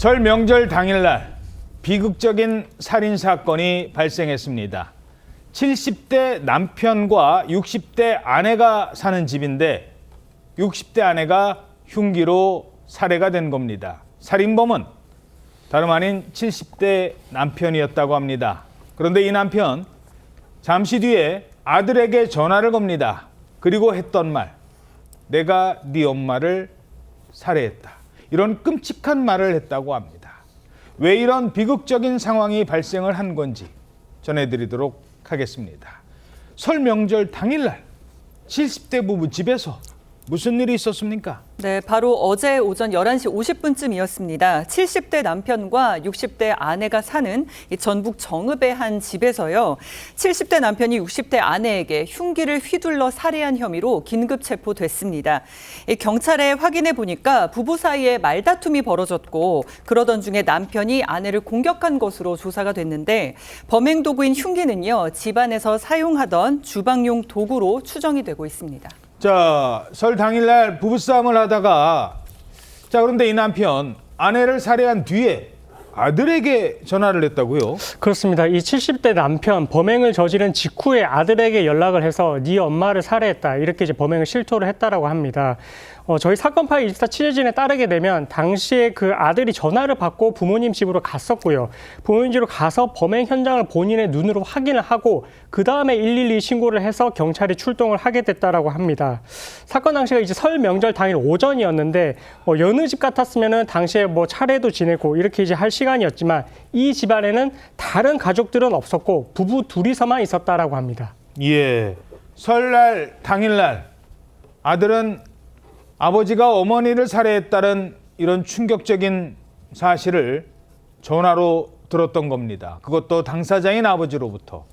설 명절 당일날 비극적인 살인 사건이 발생했습니다. 70대 남편과 60대 아내가 사는 집인데 60대 아내가 흉기로 살해가 된 겁니다. 살인범은 다름 아닌 70대 남편이었다고 합니다. 그런데 이 남편 잠시 뒤에 아들에게 전화를 겁니다. 그리고 했던 말, 내가 네 엄마를 살해했다. 이런 끔찍한 말을 했다고 합니다. 왜 이런 비극적인 상황이 발생을 한 건지 전해드리도록 하겠습니다. 설 명절 당일날 70대 부부 집에서 무슨 일이 있었습니까? 네, 바로 어제 오전 11시 50분쯤이었습니다. 70대 남편과 60대 아내가 사는 전북 정읍의 한 집에서요. 70대 남편이 60대 아내에게 흉기를 휘둘러 살해한 혐의로 긴급 체포됐습니다. 경찰에 확인해 보니까 부부 사이에 말다툼이 벌어졌고 그러던 중에 남편이 아내를 공격한 것으로 조사가 됐는데 범행 도구인 흉기는요. 집안에서 사용하던 주방용 도구로 추정이 되고 있습니다. 자, 설 당일날 부부싸움을 하다가 그런데 이 남편 아내를 살해한 뒤에 아들에게 전화를 했다고요? 그렇습니다. 이 70대 남편 범행을 저지른 직후에 아들에게 연락을 해서 네 엄마를 살해했다. 이렇게 이제 범행을 실토를 했다라고 합니다. 저희 사건 파일 24 취재진에 따르게 되면 당시에 그 아들이 전화를 받고 부모님 집으로 갔었고요. 부모님 집으로 가서 범행 현장을 본인의 눈으로 확인을 하고 그 다음에 112 신고를 해서 경찰이 출동을 하게 됐다라고 합니다. 사건 당시가 이제 설 명절 당일 오전이었는데 여느 집 같았으면은 당시에 차례도 지내고 이렇게 이제 할 시간이었지만 이 집안에는 다른 가족들은 없었고 부부 둘이서만 있었다라고 합니다. 예, 설날 당일날 아들은 아버지가 어머니를 살해했다는 이런 충격적인 사실을 전화로 들었던 겁니다. 그것도 당사자인 아버지로부터.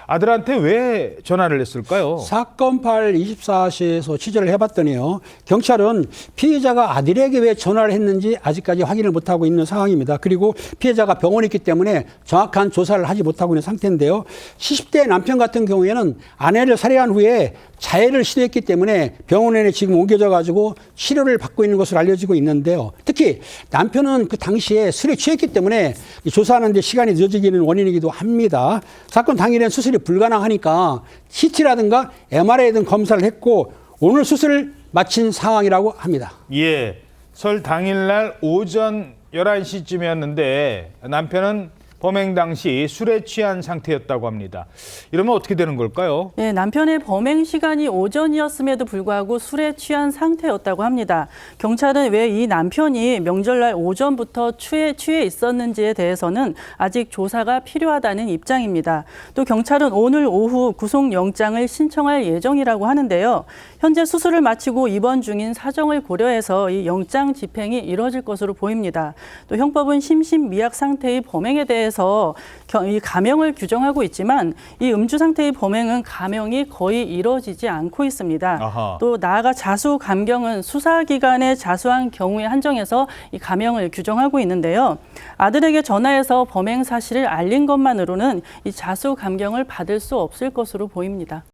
아들한테 왜 전화를 했을까요? 사건 파일 24시에서 취재를 해봤더니요. 경찰은 피해자가 아들에게 왜 전화를 했는지 아직까지 확인을 못하고 있는 상황입니다. 그리고 피해자가 병원에 있기 때문에 정확한 조사를 하지 못하고 있는 상태인데요. 70대 남편 같은 경우에는 아내를 살해한 후에 자해를 시도했기 때문에 병원에 지금 옮겨져 가지고 치료를 받고 있는 것으로 알려지고 있는데요. 특히 남편은 그 당시에 술에 취했기 때문에 조사하는 데 시간이 늦어지기는 원인이기도 합니다. 사건 당일엔 수술이 불가능하니까 CT라든가 MRI 등 검사를 했고 오늘 수술을 마친 상황이라고 합니다. 예, 설 당일날 오전 11시쯤이었는데 남편은 범행 당시 술에 취한 상태였다고 합니다. 이러면 어떻게 되는 걸까요? 네, 남편의 범행 시간이 오전이었음에도 불구하고 술에 취한 상태였다고 합니다. 경찰은 왜 이 남편이 명절날 오전부터 취해 있었는지에 대해서는 아직 조사가 필요하다는 입장입니다. 또 경찰은 오늘 오후 구속영장을 신청할 예정이라고 하는데요. 현재 수술을 마치고 입원 중인 사정을 고려해서 이 영장 집행이 이뤄질 것으로 보입니다. 또 형법은 심신미약 상태의 범행에 대해서 이 감형을 규정하고 있지만 이 음주 상태의 범행은 감형이 거의 이루어지지 않고 있습니다. 아하. 또 나아가 자수 감경은 수사기관에 자수한 경우에 한정해서 이 감형을 규정하고 있는데요. 아들에게 전화해서 범행 사실을 알린 것만으로는 이 자수 감경을 받을 수 없을 것으로 보입니다.